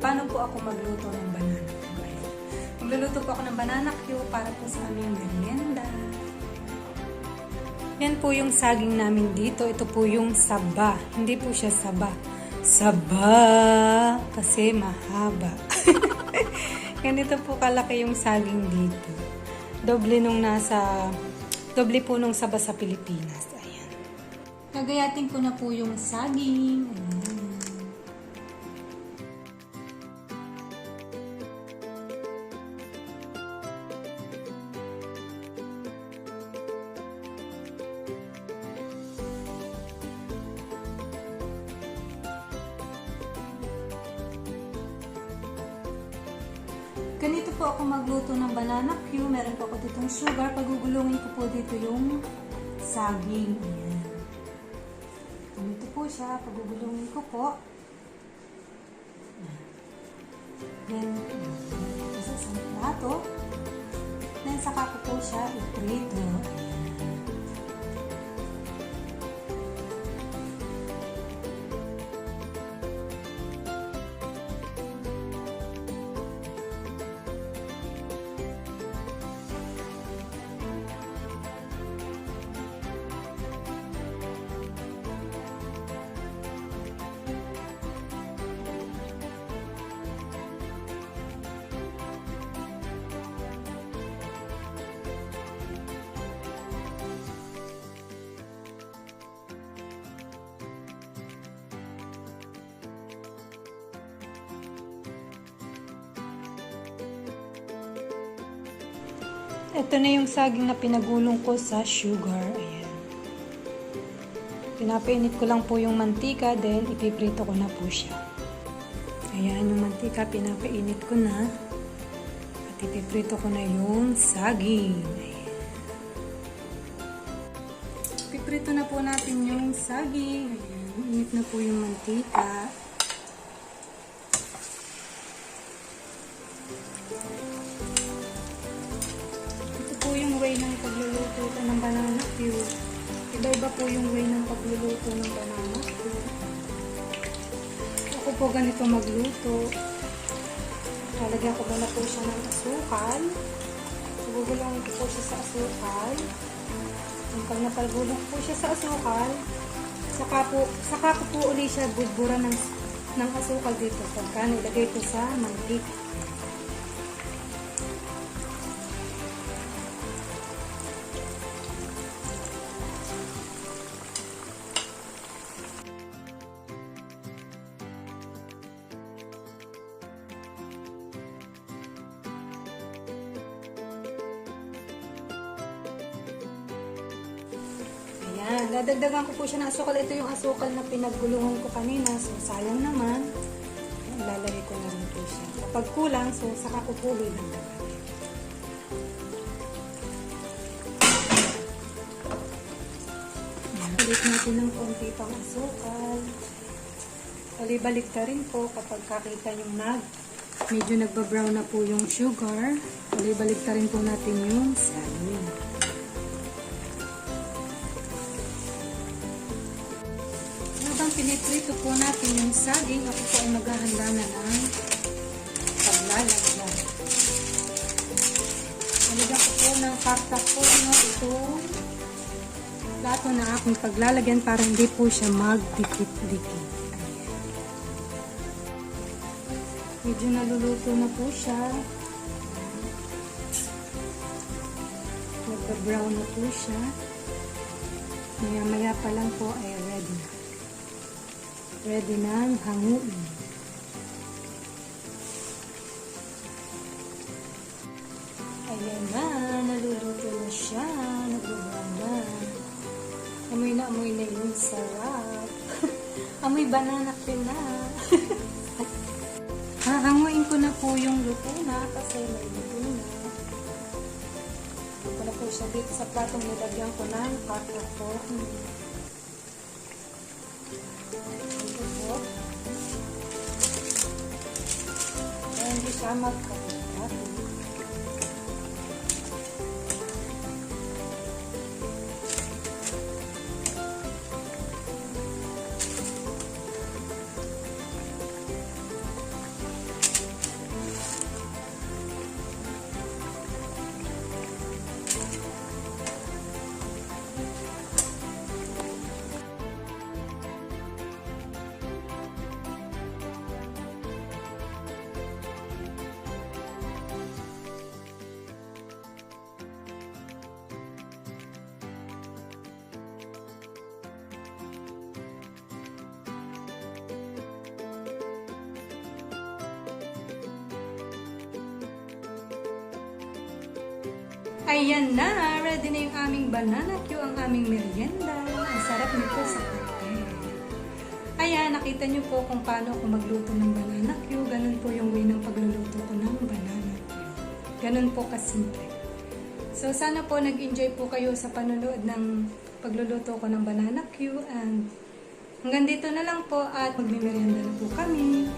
paano po ako magluto ng banana Q. Magluluto po ako ng banana Q para po sa aming merienda. Yan po yung saging namin dito. Ito po yung saba. Hindi po siya saba. Saba! Kasi mahaba. Ganito po kalaki yung saging dito. Doble po nung saba sa Pilipinas. Ayan. Gagayatin ko na po yung saging. Ayan. Ganito po ako magluto ng banana Q. Meron po ako ditong sugar. Pagugulungin ko po dito yung saging. Ayan. Ganito po siya. Pagugulungin ko po. Then, ito sa isang plato. Then, saka ko po siya iprito. Ito na yung saging na pinagulong ko sa sugar. Ayan. Pinapainit ko lang po yung mantika, then ipiprito ko na po siya. Ayan, yung mantika pinapainit ko na. At ipiprito ko na yung saging. Ayan. Ipiprito na po natin yung saging. Ayan, init na po yung mantika. Way ng pagluluto ko ng banana Q. Iba-iba po yung way ng pagluluto ng banana Q. Ako po ganito magluto. Lalagyan ko muna po siya ng asukal. Gugulungin ko po siya sa asukal. Pag napagulong po siya sa asukal, saka ko po uli siya budburan ng asukal dito. Pagka nilagay ko sa mantika. Ayan, dadagdagan ko po siya ng asukal. Ito yung asukal na pinaggulungan ko kanina. So, sayang naman. Ayan, lalagay ko na rin po siya. Kapag kulang, so, saka ko po dadagdagan. Ulit natin ng konti pang asukal. Balik ta rin po kapag kakita yung medyo nagbabrown na po yung sugar. Balik ta rin po natin yung saging. Habang piniprito po natin yung saging, ako po ay maghahanda na ng paglalagyan. Nalagyan ko po ng karta po itong plato na aking paglalagyan para hindi po siya magdikit-dikit. Medyo naluluto na po siya. Nagba-brown na po siya. Maya-maya pa lang po ay ready na. Ready nang hanguin. Ayan na, naluluto na siya. Nag-brown na. Amoy na yung sarap. Amoy banana Q na. Hahanguin ko na po yung luto na kasi may luto na. Ito na po siya dito sa platong nilagyan ko ng popcorn. Ito po. Kaya hindi siya magkakat. Ayan na, ready na yung aming banana Q, ang aming merienda. Ang sarap nito sa kape. Ayan, nakita nyo po kung paano ako magluto ng banana Q. Ganun po yung way ng pagluluto ko ng banana Q. Ganun po kasimple. So, sana po nag-enjoy po kayo sa panonood ng pagluluto ko ng banana Q. And hanggang dito na lang po at magmimerienda na po kami.